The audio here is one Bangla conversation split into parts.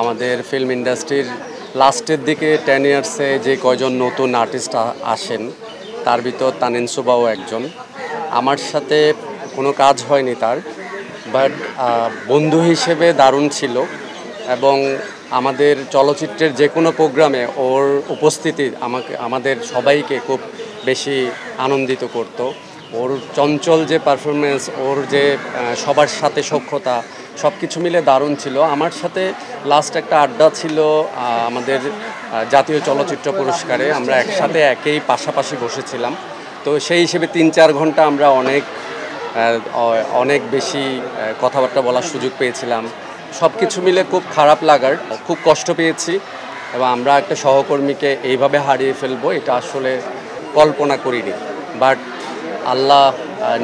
আমাদের ফিল্ম ইন্ডাস্ট্রির লাস্টের দিকে 10 ইয়ার্সে যে কয়জন নতুন আর্টিস্ট আসেন তার ভিতর তানিন সুবাও একজন। আমার সাথে কোনো কাজ হয়নি তার, বাট বন্ধু হিসেবে দারুণ ছিল এবং আমাদের চলচ্চিত্রের যে কোনো প্রোগ্রামে ওর উপস্থিতি আমাদের সবাইকে খুব বেশি আনন্দিত করতো। ওর চঞ্চল যে পারফরমেন্স, ওর যে সবার সাথে সখ্যতা, সব কিছু মিলে দারুণ ছিল। আমার সাথে লাস্ট একটা আড্ডা ছিল আমাদের জাতীয় চলচ্চিত্র পুরস্কারে, আমরা একসাথে একেই পাশাপাশি বসেছিলাম। তো সেই হিসেবে 3-4 ঘন্টা আমরা অনেক বেশি কথাবার্তা বলার সুযোগ পেয়েছিলাম। সব কিছু মিলে খুব খারাপ লাগার, খুব কষ্ট পেয়েছি এবং আমরা একটা সহকর্মীকে এইভাবে হারিয়ে ফেলবো এটা আসলে কল্পনা করিনি। বাট আল্লাহ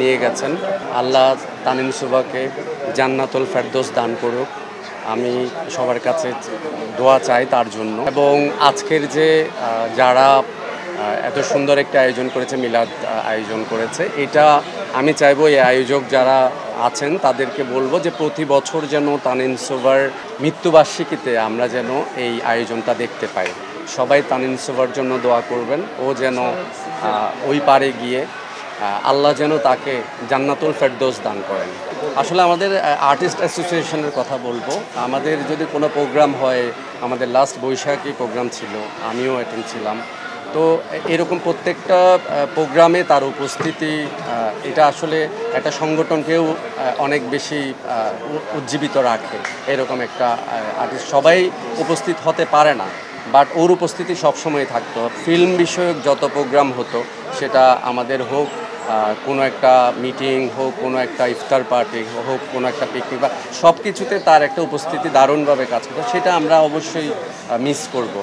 নিয়ে গেছেন। আল্লাহ তানিন সুবাকে জান্নাতুল ফেরদৌস দান করুক, আমি সবার কাছে দোয়া চাই তার জন্য। এবং আজকের যে যারা এত সুন্দর একটা আয়োজন করেছে, মিলাদ আয়োজন করেছে, এটা আমি চাইবো এই আয়োজক যারা আছেন তাদেরকে বলবো যে প্রতি বছর যেন তানিন সুবার মৃত্যুবার্ষিকীতে আমরা যেন এই আয়োজনটা দেখতে পাই। সবাই তানিন সুবার জন্য দোয়া করবেন, ও যেন ওই পারে গিয়ে আল্লাহ যেন তাকে জান্নাতুল ফেরদৌস দান করেন। আসলে আমাদের আর্টিস্ট অ্যাসোসিয়েশনের কথা বলবো, আমাদের যদি কোনো প্রোগ্রাম হয়, আমাদের লাস্ট বৈশাখী প্রোগ্রাম ছিল, আমিও অ্যাটেন্ড ছিলাম। তো এরকম প্রত্যেকটা প্রোগ্রামে তার উপস্থিতি এটা আসলে একটা সংগঠনকেও অনেক বেশি উজ্জীবিত রাখে। এরকম একটা আর্টিস্ট সবাই উপস্থিত হতে পারে না, বাট ওর উপস্থিতি সবসময় থাকতো। ফিল্ম বিষয়ক যত প্রোগ্রাম হতো, সেটা আমাদের হোক কোনো একটা মিটিং হোক, কোনো একটা ইফতার পার্টি হোক, কোনো একটা পিকনিক, বা সব কিছুতে তার একটা উপস্থিতি দারুণভাবে কাজ করতো, সেটা আমরা অবশ্যই মিস করবো।